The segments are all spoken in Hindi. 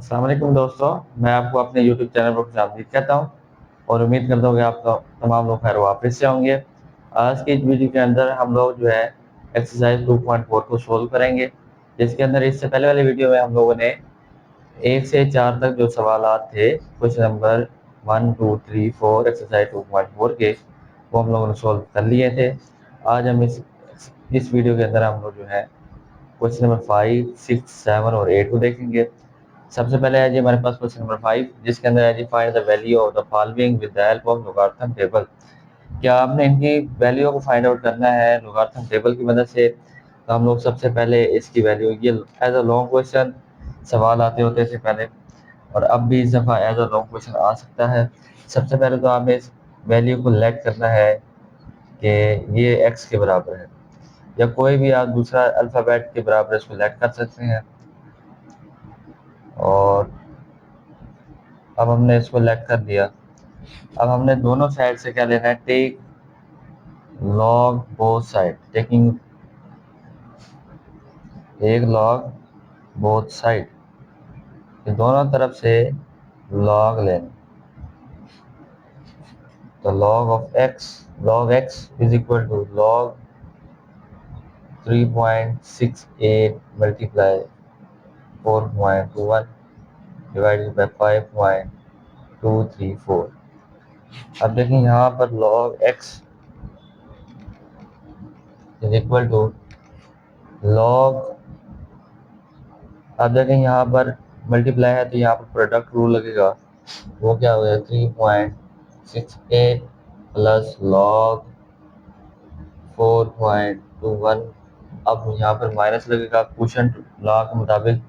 अस्सलाम वालेकुम दोस्तों, मैं आपको अपने यूट्यूब चैनल पर खुशामदीद कहता हूँ और उम्मीद करता हूँ कि आप तमाम लोग खैर वापस से होंगे। आज की इस वीडियो के अंदर हम लोग जो है एक्सरसाइज 2.4 को सोल्व करेंगे, जिसके अंदर इससे पहले वाले वीडियो में हम लोगों ने 1 से 4 तक जो सवालात थे क्वेश्चन नंबर 1, 2, 3, 4 एक्सरसाइज 2.4 के, वो हम लोगों ने सोल्व कर लिए थे। आज हम इस वीडियो के अंदर हम लोग जो है क्वेश्चन नंबर 5, 6, 7 और 8 को देखेंगे। सबसे पहले है जी हमारे पास क्वेश्चन नंबर 5, जिसके अंदर है जी find the value of the following with the help of logarithm table. क्या आपने इनकी वैल्यू को फाइंड आउट करना है लॉगरिथम टेबल की मदद से। तो हम लोग सबसे पहले इसकी वैल्यू, ये एज अ लॉन्ग क्वेश्चन सवाल आते होते थे पहले, और अब भी इस दफ़ा एज अ लॉन्ग क्वेश्चन आ सकता है। सबसे पहले तो आपने इस वैल्यू को लेट करना है कि ये एक्स के बराबर है, या कोई भी आप दूसरा अल्फ़ाबेट के बराबर इसको लेट कर सकते हैं। और अब हमने इसको लेट कर दिया। अब हमने दोनों साइड से क्या लेना है, take log both side, taking एक लॉग बोथ साइड, दोनों तरफ से लॉग लेना। तो log X is equal to log 3.68 multiply 4.21 divided by 5.234। अब देखें यहाँ पर log X is equal to log, अब देखें यहाँ पर मल्टीप्लाई है तो यहाँ पर प्रोडक्ट रूल लगेगा। वो क्या हो गया, 3.68 प्लस लॉग 4.21। अब यहाँ पर माइनस लगेगा क्वोशंट लॉ के मुताबिक,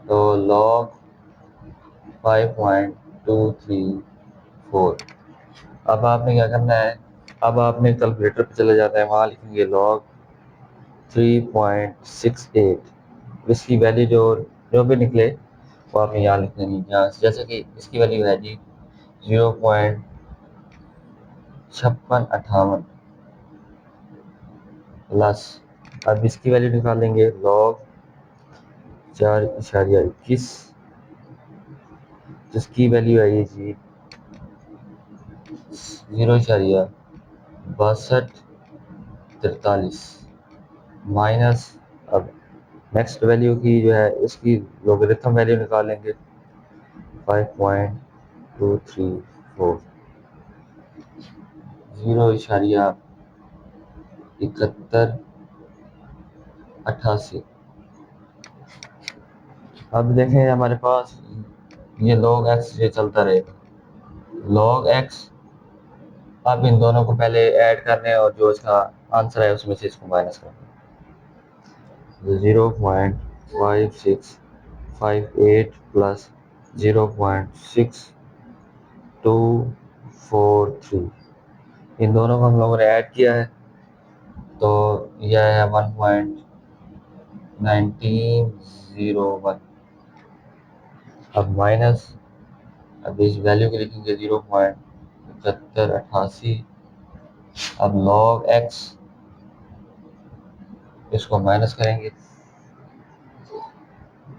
तो लॉग 5.234। अब आपने क्या करना है, अब आपने कैलकुलेटर पे चले जाते हैं, वहाँ लिखेंगे लॉग 3.68, इसकी वैल्यू जो जो भी निकले वो आपने यहाँ लिख देनी। यहाँ जैसे कि इसकी वैल्यू है जी 0.5658 प्लस, अब इसकी वैल्यू निकालेंगे लॉग 4.21, जिसकी वैल्यू है ये जी 0.6243 माइनस, अब नेक्स्ट वैल्यू की जो है इसकी लोगरिथम वैल्यू निकालेंगे 5.234, 0.7188। अब देखें हमारे पास ये लॉग एक्स ये चलता रहेगा, लॉग एक्स। अब इन दोनों को पहले ऐड करने और जो इसका आंसर है उसमें से इसको माइनस करना। 0.5658 प्लस 0.6243, इन दोनों को हम लोगों ने ऐड किया है तो यह है 1.1901। अब माइनस, अब इस वैल्यू के लिखेंगे 0.7188। अब लॉग एक्स, इसको माइनस करेंगे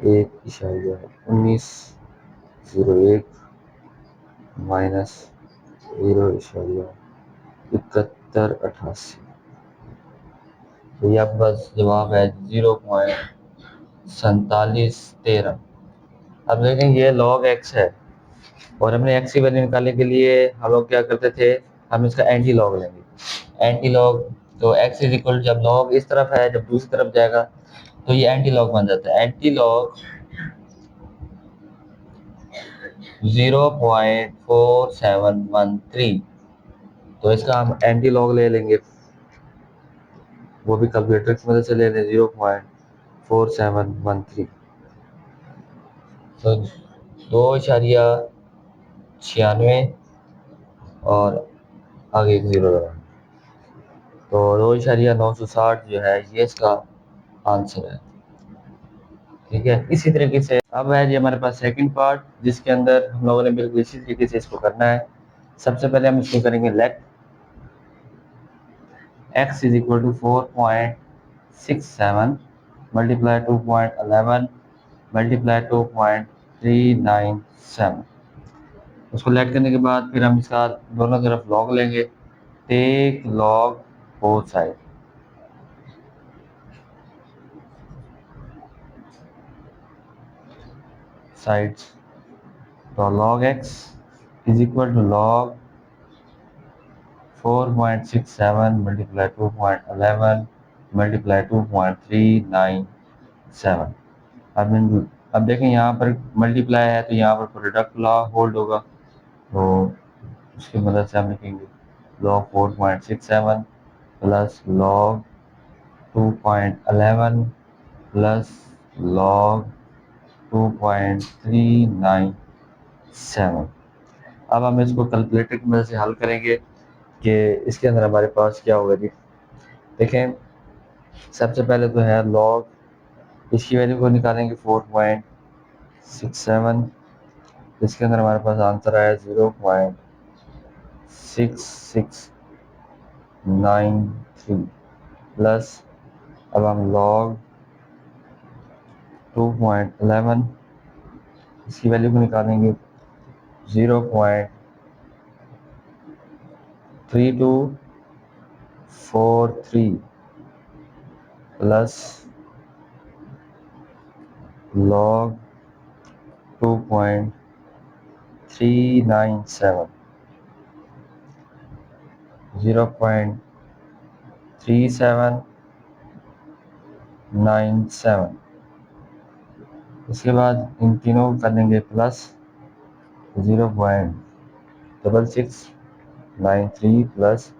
1.1901 माइनस 0.7188। तो यह बस जवाब है 0.4713। अब देखें ये लॉग एक्स है और हमने एक्स की वैल्यू निकालने के लिए हम लोग क्या करते थे, हम इसका एंटी लॉग लेंगे। एंटी लॉग, तो एक्स इज इक्वल, जब लॉग इस तरफ है जब दूसरी तरफ जाएगा तो ये एंटी लॉग बन जाता है। एंटी लॉग 0.4713, तो इसका हम एंटी लॉग ले लेंगे, वो भी कैलकुलेटर की मदद से ले लें 0.4713। तो 2.96 और आगे एक जीरो लगा, तो 2.960 जो है ये इसका आंसर है। ठीक है, इसी तरीके से अब है जी हमारे पास सेकंड पार्ट, जिसके अंदर हम लोगों ने बिल्कुल इसी तरीके से इसको करना है। सबसे पहले हम इसको करेंगे let x is equal to 4.67 multiply 2.11 multiply 2.21 4.397। उसको लेट करने के बाद फिर हम इसका दोनों तरफ लॉग लेंगे। Take log both sides. तो log x is equal to log 4.67 multiply 2.11 multiply 2.397। अब देखें यहाँ पर मल्टीप्लाई है तो यहाँ पर प्रोडक्ट लॉ होल्ड होगा, तो उसकी मदद से हम लिखेंगे log 4.67 plus log 2.11 plus log 2.397। अब हम इसको कैलकुलेटर की मदद से हल करेंगे कि इसके अंदर हमारे पास क्या होगा जी। देखें, सबसे पहले तो है log, इसकी वैल्यू को निकालेंगे 4.67। इसके अंदर हमारे पास आंसर आया 0.6693 प्लस, अब हम log 2.11 इसकी वैल्यू को निकालेंगे 0.3243 प्लस log 2.397 0.3797। इसके बाद इन तीनों कर देंगे प्लस 0.6693 प्लस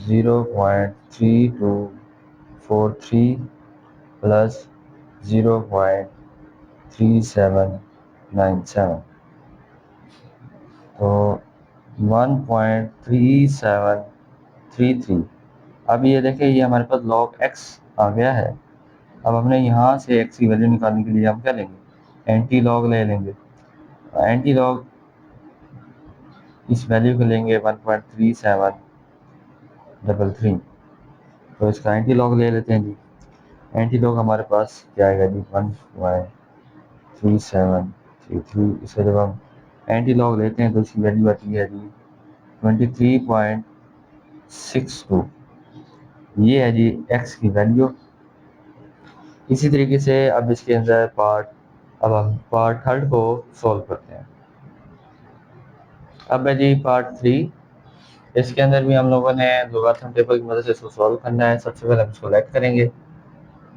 0.3243 प्लस 0.3797, तो 1.3733। अब ये देखें, ये हमारे पास log x आ गया है। अब हमने यहाँ से x की वैल्यू निकालने के लिए हम क्या लेंगे, एंटी लॉग ले लेंगे। एंटी लॉग इस वैल्यू को लेंगे 1.3733, तो इसका एंटी लॉग ले लेते हैं जी। एंटी लॉग हमारे पास क्या आएगा जी, 1.3733। इसका जब हम एंटी लॉग लेते हैं तो इसकी वैल्यू आती है जी 23.62। ये है जी x की वैल्यू। इसी तरीके से अब इसके अंदर अब हम पार्ट थर्ड को सॉल्व करते हैं। अब है जी पार्ट 3। इसके अंदर भी हम लोगों ने लोगारिथम टेबल की मदद से इसको सॉल्व करना है। सबसे पहले हम इसको लेट करेंगे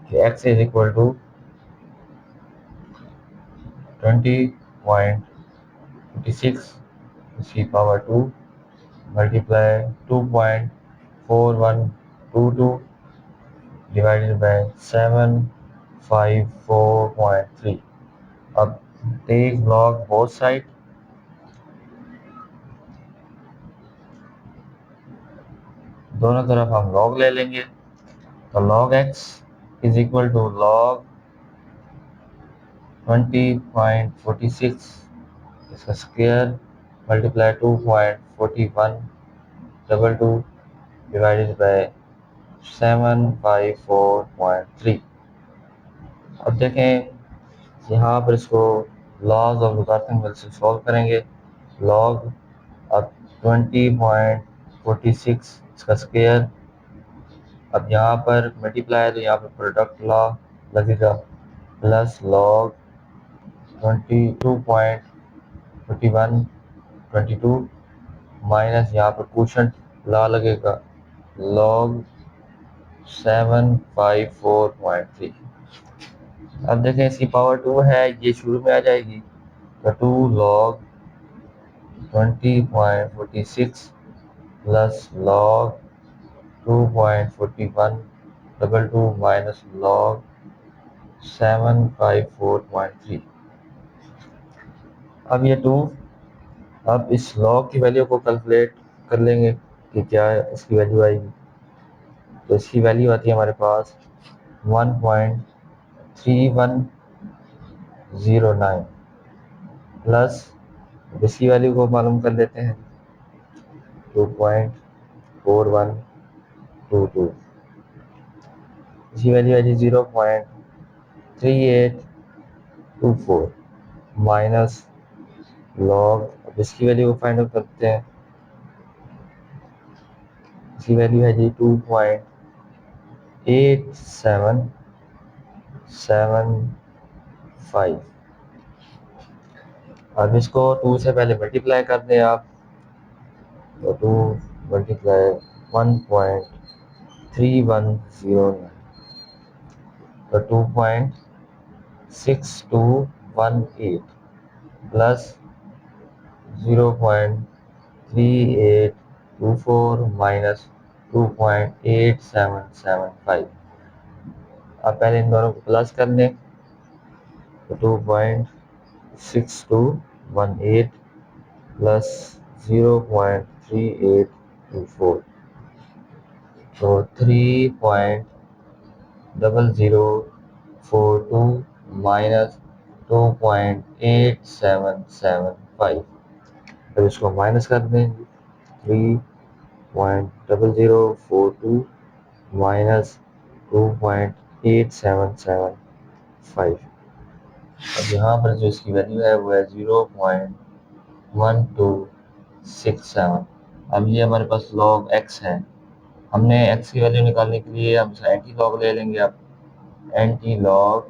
कि x इज इक्वल टू 20.56 इसकी पावर 2 मल्टीप्लाई 2.4122 डिवाइडेड बाय 754.3। अब टेक लॉग बोथ साइड। दोनों तरफ हम लॉग ले लेंगे, तो log x is equal to log 20.46 इसका स्क्वायर मल्टीप्लाई 2.4122 डिवाइडेड बाय 754.3। अब देखें, यहाँ पर इसको लॉज ऑफ लोगारिथम से सॉल्व करेंगे। log अब 20.46 इसका स्क्वायर, अब यहाँ पर मल्टीप्लाई है तो यहाँ पर प्रोडक्ट लॉ लगेगा, प्लस log 22.4122 माइनस यहाँ पर क्वोशंट लॉ लगेगा log 754.3। अब देखें, इसकी पावर 2 है, ये शुरू में आ जाएगी, तो 2 log 20.46 plus log 2.4122 minus log 754.3। अब ये 2, अब इस log की वैल्यू को कैलकुलेट कर लेंगे कि क्या इसकी वैल्यू आएगी। तो इसकी वैल्यू आती है हमारे पास 1.3109 प्लस इसकी वैल्यू को मालूम कर लेते हैं 2.4122। इसकी वैल्यू है जी 0.3824। माइनस लॉग, अब इसकी वैल्यू को फाइंड आउट करते हैं। इसकी वैल्यू है जी 2.8775। अब इसको 2 से पहले मल्टीप्लाई कर दें आप, तो 2 मल्टीप्लाई 1.3109, तो 2.6218 प्लस 0.3824 माइनस 2.8775। अब पहले इन दोनों को प्लस कर लें, तो 2.6218 प्लस 0.3824, तो 3.0042 माइनस 2.8775। अब इसको माइनस कर देंगे, 3.0042 माइनस 2.8775। अब यहाँ पर जो इसकी वैल्यू है वो है 0.1267। अब ये हमारे पास log x है। हमने x की वैल्यू निकालने के लिए हम एंटी लॉग ले लेंगे। अब एंटी लॉग,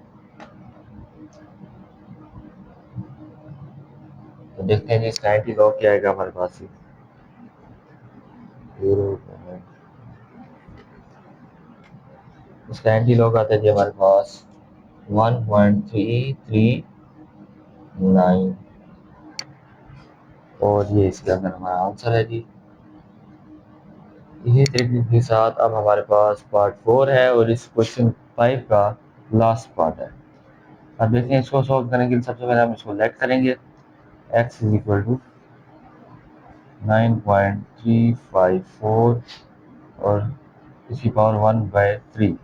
तो देखते हैं जी इसका एंटी लॉग क्या आएगा हमारे पास। 0, इसका एंटी लॉग आता है जी हमारे पास 1.339, और ये इसके अंदर हमारा आंसर है जी। इसी तरीके के साथ अब हमारे पास पार्ट 4 है और इस क्वेश्चन 5 का लास्ट पार्ट है। अब देखते हैं इसको सॉल्व करने के लिए सबसे पहले हम इसको लेट करेंगे। x इज इक्वल टू 9.354 और इसकी power 1/3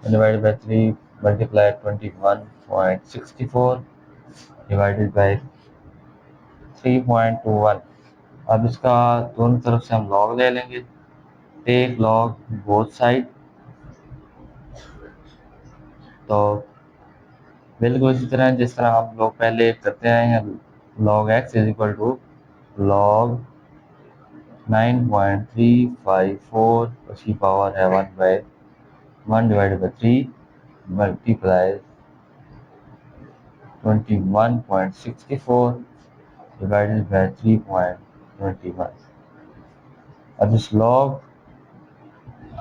divided by 3 multiply 21.64 divided by 3.21। अब इसका दोनों तरफ से हम लॉग ले लेंगे। टेक लॉग बोथ साइड, तो बिल्कुल इसी तरह जिस तरह हम लोग पहले करते हैं, log x is equal to log 9.354, उसकी पावर है 1/1 divided by 3 multiply 21.64 divided by 3.21। अब इस log,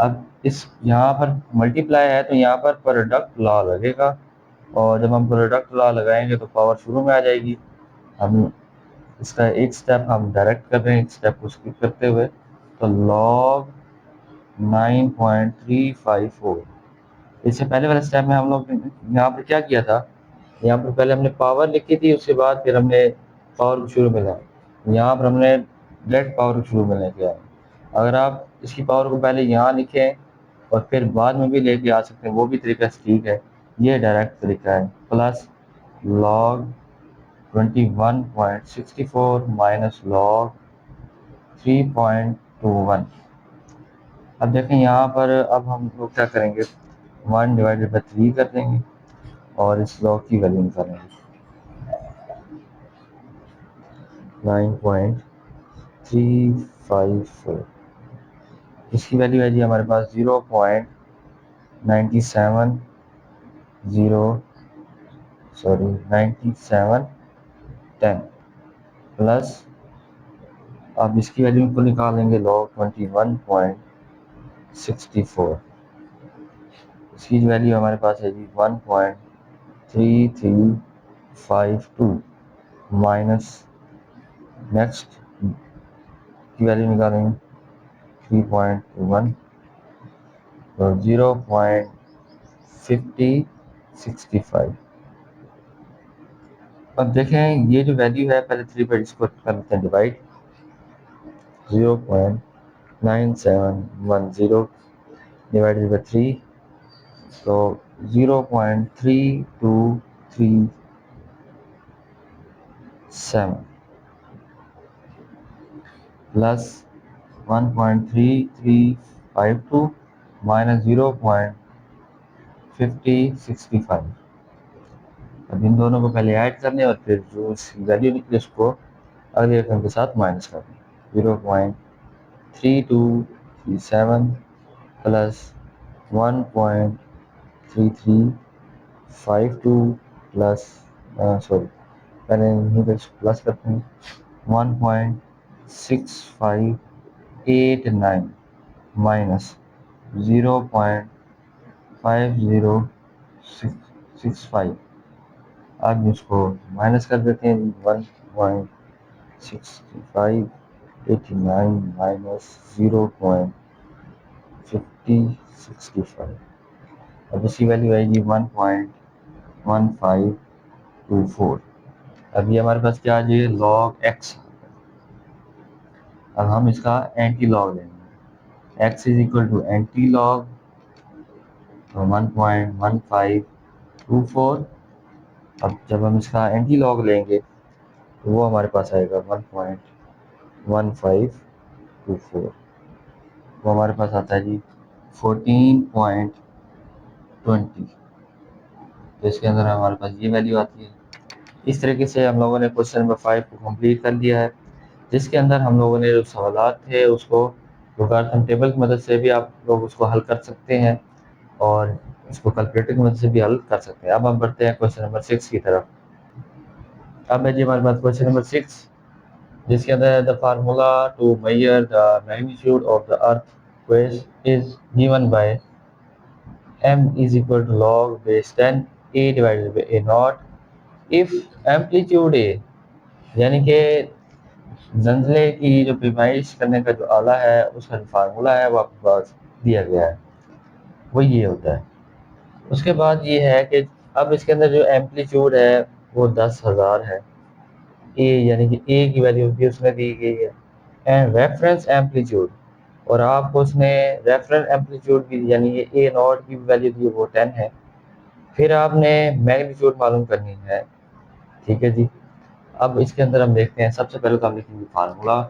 अब इस यहाँ पर मल्टीप्लाई है तो यहाँ पर प्रोडक्ट लॉ लगेगा, और जब हम प्रोडक्ट लॉ लगाएंगे तो पावर शुरू में आ जाएगी। हम इसका एक स्टेप हम डायरेक्ट कर रहे हैं, एक स्टेप को स्किप करते हुए, तो log 9.354। इससे पहले वाले स्टेप में हम लोग यहाँ पर क्या किया था, यहाँ पर पहले हमने पावर लिखी थी, उसके बाद फिर हमने पावर को शुरू में लाया। यहाँ पर हमने डायरेक्ट पावर को शुरू में लेके आए। अगर आप इसकी पावर को पहले यहाँ लिखें और फिर बाद में भी लेके आ सकते हैं, वो भी तरीका ठीक है। ये डायरेक्ट तरीका है। Plus log 21.64 minus log 3.21। अब देखें यहाँ पर, अब हम लोग क्या करेंगे, 1 डिवाइडेड बाई 3 कर देंगे और इस log की वैल्यू निकालेंगे। 9.354, इसकी वैल्यू है जी हमारे पास 0.9710 प्लस, अब इसकी वैल्यू को निकालेंगे log 21.64, इसकी वैल्यू हमारे पास है जी 1.3352 माइनस नेक्स्ट की वैल्यू निकालेंगे 3.1 और 0.5065। अब देखें ये जो वैल्यू है, पहले 3 पर इसको कर लेते हैं डिवाइड, 0.9710 डिवाइडेड बाई 3, तो 0.3237 प्लस 1.3352 माइनस 0.5065। अब इन दोनों को पहले ऐड करने और फिर जो उसकी वैल्यू निकले उसको अगले रकम के साथ माइनस करने। 0.3237 प्लस 1.3352 प्लस सॉरी पहले यहीं पर प्लस करते हैं 1.6589 माइनस 0.5065। अब इसको माइनस कर देते हैं 1.6589 माइनस 0.5065। अब इसकी वैल्यू आएगी 1.1524। अब ये हमारे पास क्या आ जाएगा log x। अब हम इसका एंटी लॉग लेंगे। x is equal to anti log 1.1524। अब जब हम इसका एंटी लॉग लेंगे तो वो हमारे पास आएगा 1.1524। वो हमारे पास आता है जी 14.20। तो इसके अंदर हमारे पास ये वैल्यू आती है। इस तरीके से हम लोगों ने क्वेश्चन नंबर 5 को कंप्लीट कर दिया है, जिसके अंदर हम लोगों ने जो सवालात थे उसको लोगारिथम टेबल की मदद से भी आप लोग उसको हल कर सकते हैं और इसको कैलकुलेटर की मदद से भी हल कर सकते हैं। अब हम बढ़ते हैं क्वेश्चन नंबर 6 की तरफ। अब है जी हमारे पास क्वेश्चन नंबर 6, जिसके अंदर the formula to measure the magnitude of the earthquake is given by m is equal to log base 10 a divided by a naught if amplitude a, यानी कि जंजले की जो पैमाइश करने का जो आला है उसका जो फार्मूला है वो आपके पास दिया गया है, वो ये होता है। उसके बाद ये है कि अब इसके अंदर जो एम्पलीट्यूड है वो 10,000 है, ए यानी कि ए की वैल्यू भी उसमें दी गई है, एंड रेफरेंस एम्पलीट्यूड, और आपको उसने रेफरेंस एम्पलीट्यूड भी यानी कि ए नॉट की वैल्यू दी है वो 10 है। फिर आपने मैग्नीट्यूड मालूम करनी है, ठीक है जी। अब इसके अंदर हम देखते हैं, सबसे पहले तो हम लिखेंगे फार्मूला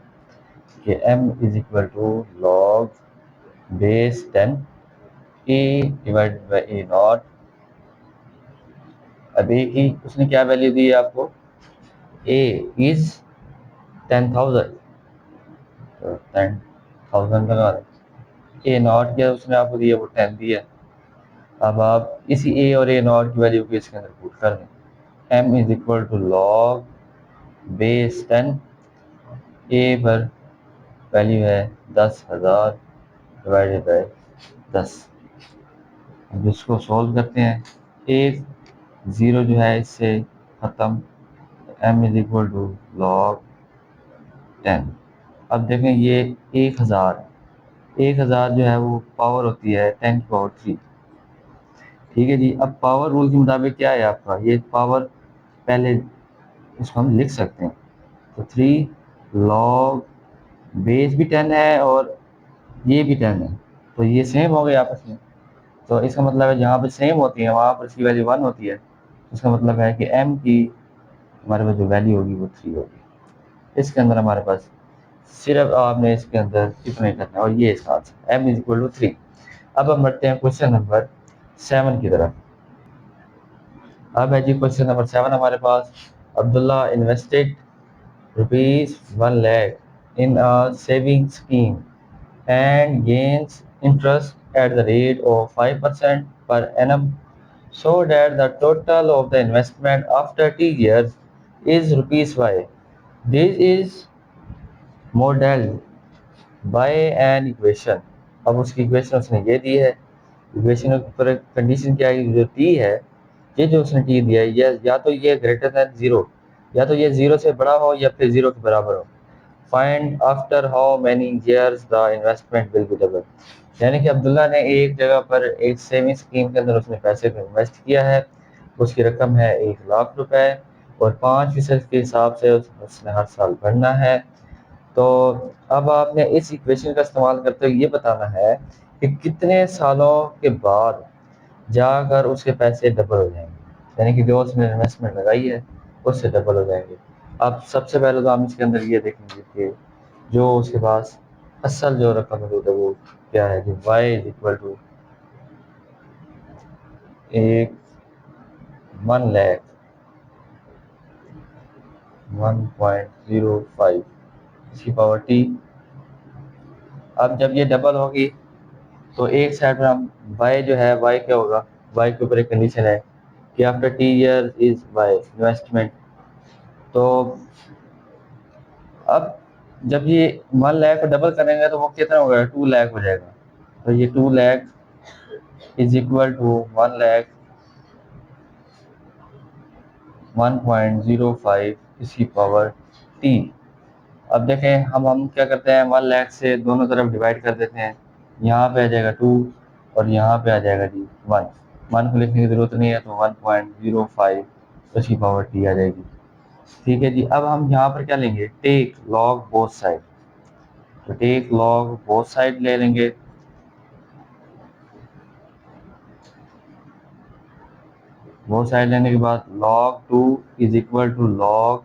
कि m is equal to log base 10 a divided by a naught. अब ए की उसने क्या वैल्यू दी है आपको, a इज 10,000, तो 10,000 लगा दें। ए नॉट क्या उसने आपको दिया, वो 10 दिया। अब आप इसी ए और ए नॉट की वैल्यू को इसके अंदर पुट कर दें। m is equal to log base 10, a पर वैल्यू है 10,000 डिवाइडेड बाई 10। अब इसको सॉल्व करते हैं, एक ज़ीरो जो है इससे ख़त्म, m is equal to log 10। अब देखें ये 1,000 है, 1,000 जो है वो पावर होती है 10 की पावर 3, ठीक है जी। अब पावर रूल के मुताबिक क्या है आपका, ये पावर पहले इसको हम लिख सकते हैं, तो 3 लॉग बेस भी 10 है और ये भी 10 है, तो ये सेम हो गए आपस में। तो इसका मतलब है जहाँ पर सेम होती है वहाँ पर इसकी वैल्यू 1 होती है, इसका मतलब है कि m की हमारे पास जो वैल्यू होगी वो 3 होगी। इसके अंदर हमारे पास सिर्फ आपने इसके अंदर इतना ही करना है और ये इसका answer m is equal to 3। अब हम बढ़ते हैं क्वेश्चन नंबर 7 की तरफ। अब है जी क्वेश्चन नंबर 7 हमारे पास, Abdullah invested ₹1 lakh in a saving scheme and gains interest at the rate of 5% per annum, so that the total of the investment after 2 years is ₹Y. This is modeled by an equation। अब उसकी इक्वेशन उसने ये दी है, इक्वेशन पर कंडीशन क्या है, जो टी है, ये जो उसने टी दिया है ये या तो ये ग्रेटर दैन ज़ीरो, या तो ये ज़ीरो से बड़ा हो या फिर ज़ीरो के बराबर हो। Find after how many years the investment will be double, यानी कि अब्दुल्ला ने एक जगह पर एक सेविंग स्कीम के अंदर उसने पैसे को इन्वेस्ट किया है, उसकी रकम है 1 लाख रुपए और 5% के हिसाब से उसने हर साल भरना है। तो अब आपने इस इक्वेशन का इस्तेमाल करते हुए ये बताना है कि कितने सालों के बाद जाकर उसके पैसे डबल हो जाएंगे, यानी कि जो उसने इन्वेस्टमेंट लगाई है उससे डबल हो जाएंगे। अब सबसे पहले तो हम इसके अंदर ये देखेंगे कि जो उसके पास असल जो रकम मौजूद है वो क्या है कि y is equal to 1 lakh 1.05 इसकी पावर टी। अब जब ये डबल होगी तो एक साइड पर हम y जो है y क्या होगा, y के ऊपर एक कंडीशन है कि after T year is y investment. तो अब जब ये 1 लाख को डबल करेंगे तो वो कितना होगा, 2 लाख हो जाएगा। तो ये 2 lakh is equal to 1 lakh 1.05 इसकी पावर टी। अब देखें हम क्या करते हैं, 1 लाख से दोनों तरफ डिवाइड कर देते हैं। यहाँ पे आ जाएगा 2 और यहाँ पे आ जाएगा जी 1 को लिखने की ज़रूरत नहीं है, तो 1.05 इसकी पावर टी आ जाएगी। ठीक है जी। अब हम यहाँ पर क्या लेंगे, टेक लॉग बोथ साइड। तो टेक लॉग बोथ साइड ले लेंगे। बोथ साइड लेने के बाद log 2 is equal to log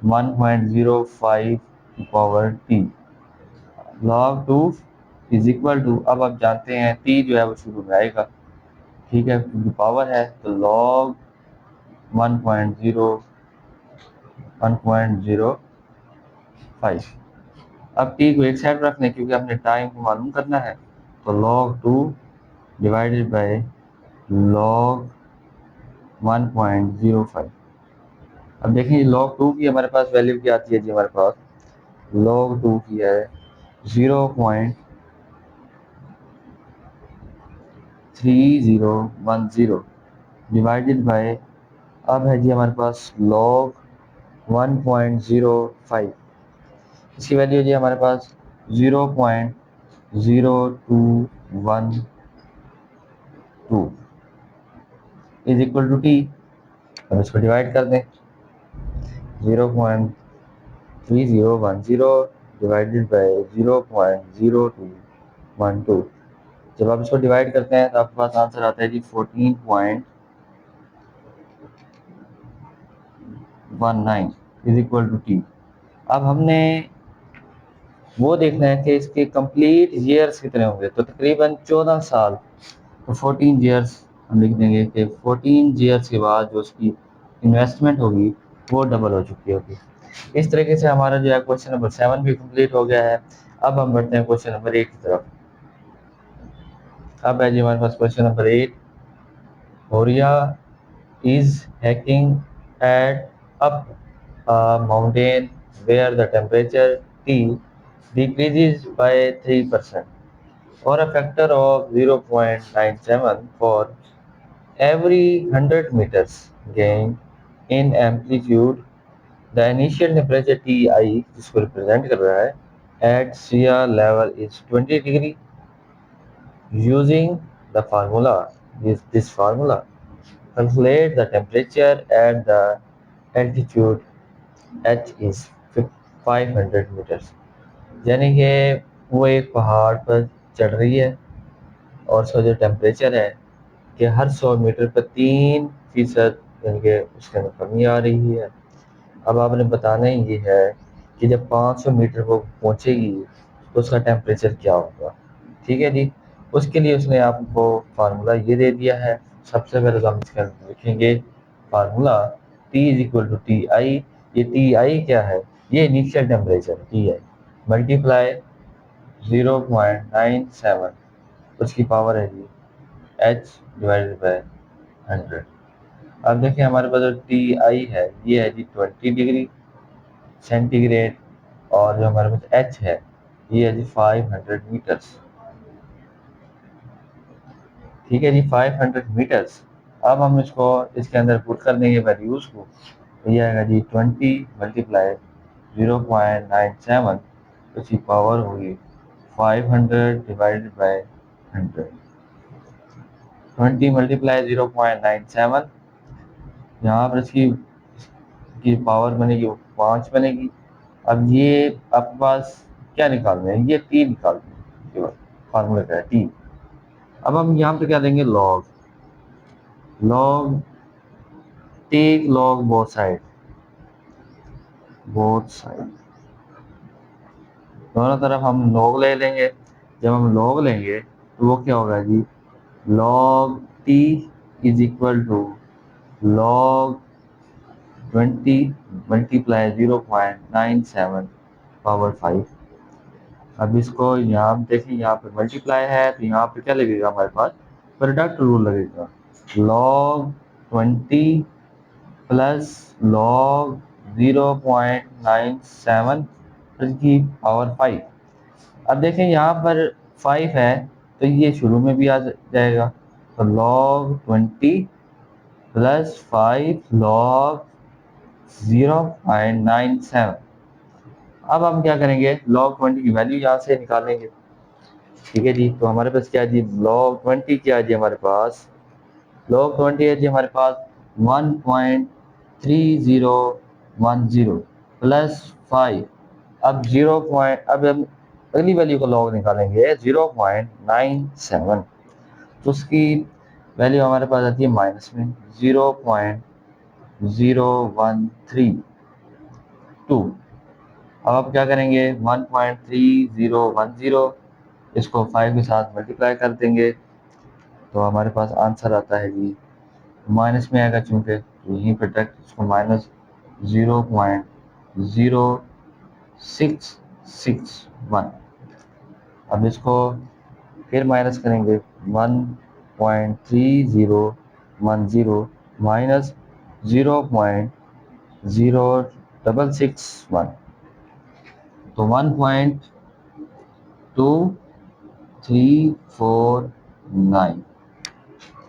1.05 की power t. log 2 is equal to, अब आप जानते हैं टी जो है वो शुरू में आएगा, ठीक है, क्योंकि पावर है तो log 1.05। अब टी को एक साइड रखने क्योंकि हमने टाइम को मालूम करना है, तो log 2 डिवाइडेड बाय log 1.05। अब देखें log 2 की हमारे पास वैल्यू क्या आती है जी, हमारे पास log 2 की है 0.3010 डिवाइडेड बाय, अब है जी हमारे पास log 1.05, इसकी वैल्यू जी हमारे पास 0.0212 इज इक्वल टू टी। अब इसको डिवाइड कर दें, 0.3010 डिवाइडेड बाय 0.0212। जब आप इसको डिवाइड करते हैं तो आपके पास आंसर आता है जी 14.19 इज इक्वल टू टी। अब हमने वो देखना है कि इसके कंप्लीट ईयर्स कितने होंगे, तो तकरीबन 14 साल। तो 14 ईयर्स हम लिख देंगे कि 14 ईयर्स के बाद जो उसकी इन्वेस्टमेंट होगी वो डबल हो चुकी होगी। इस तरीके से हमारा जो है क्वेश्चन नंबर 7 भी कंप्लीट हो गया है। अब हम बढ़ते हैं क्वेश्चन नंबर 8 की तरफ। अब है जी हमारे पास क्वेश्चन नंबर 8। होरिया is hiking at up a mountain where the temperature T decreases by 3% or a factor of 0.97 for every 100 meters gain in amplitude. The initial temperature Ti जिसको रिप्रेजेंट कर रहा है at sea level is 20 degree. Using the formula is this formula. Calculate the temperature at the altitude h is 500 meters। यानी कि वो एक पहाड़ पर चढ़ रही है और उसका जो टेम्परेचर है कि हर 100 मीटर पर 3% यानी कि उसके अंदर कमी आ रही है। अब आपने बताना ही ये है कि जब 500 मीटर को पहुंचेगी तो उसका टेम्परेचर क्या होगा। ठीक है जी। उसके लिए उसने आपको फार्मूला ये दे दिया है। सबसे पहले तो हम इसका लिखेंगे formula T is equal to t i. ये टी आई क्या है, ये initial temperature t i multiply 0.97 उसकी पावर है जी h डिवाइडेड बाय 100। अब देखिए हमारे पास जो टी आई है ये है जी 20 डिग्री सेंटीग्रेड और जो हमारे पास h है ये है जी 500 मीटर्स। ठीक है जी 500 मीटर्स। अब हम इसको इसके अंदर पुट कर देंगे वैल्यूज को, तो ये आएगा जी 20 मल्टीप्लाई 0.97 उसकी पावर होगी 500 डिवाइडेड बाय 100। 20 मल्टीप्लाई 0.97 यहाँ पर इसकी पावर बनेगी 5 बनेगी। अब ये आपके पास क्या निकालना है, ये टी निकालना है, फार्मूला का है टी। अब हम यहाँ पे क्या देंगे, log take log both side दोनों तरफ हम लॉग ले लेंगे। जब हम लॉग लेंगे तो वो क्या होगा जी, log t is equal to log 20 multiply 0.97 power 5। अब इसको यहाँ देखें, यहाँ पे मल्टीप्लाई है तो यहाँ पे क्या लगेगा हमारे पास, प्रोडक्ट रूल लगेगा। log 20 प्लस log 0.97 की पावर 5। अब देखें यहाँ पर 5 है तो ये शुरू में भी आ जाएगा, तो log 20 प्लस 5 log 0.97। अब हम क्या करेंगे, log 20 की वैल्यू यहाँ से निकालेंगे। ठीक है जी, तो हमारे पास क्या है जी, log 20 क्या है जी हमारे पास, log 20 है जी हमारे पास 1.3010 प्लस 5। अब अब हम अगली वैल्यू को log निकालेंगे 0.97, तो उसकी वैल्यू हमारे पास आती है माइनस में 0.0132। अब आप क्या करेंगे, 1.3010 इसको 5 के साथ मल्टीप्लाई कर देंगे तो हमारे पास आंसर आता है जी, माइनस में आएगा चूँकि, तो यहीं पर तक इसको माइनस 0.0661। अब इसको फिर माइनस करेंगे, 1.3010 माइनस 0.0661, तो 1.2349।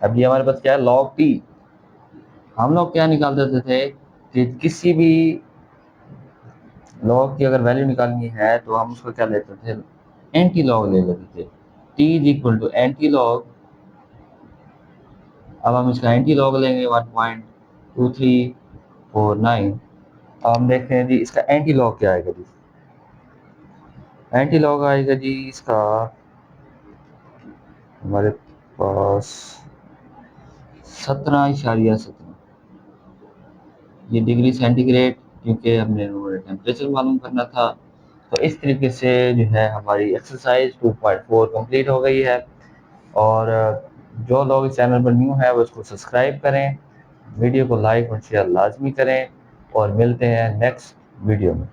अब ये हमारे पास क्या है, log t। हम लोग क्या निकाल देते थे कि किसी भी log की अगर वैल्यू निकालनी है तो हम उसको क्या लेते थे, एंटी लॉग ले लेते थे, t is equal to anti log. अब हम इसका एंटी लॉग लेंगे 1.2349। अब हम देखते हैं जी इसका एंटी लॉग क्या आएगा जी, एंटी लॉग आएगा जी इसका हमारे पास 17.17। ये डिग्री सेंटीग्रेड, क्योंकि हमने टेम्परेचर मालूम करना था। तो इस तरीके से जो है हमारी एक्सरसाइज 2.4 कंप्लीट हो गई है। और जो लोग इस चैनल पर न्यू है वो इसको सब्सक्राइब करें, वीडियो को लाइक और शेयर लाजमी करें, और मिलते हैं नेक्स्ट वीडियो में।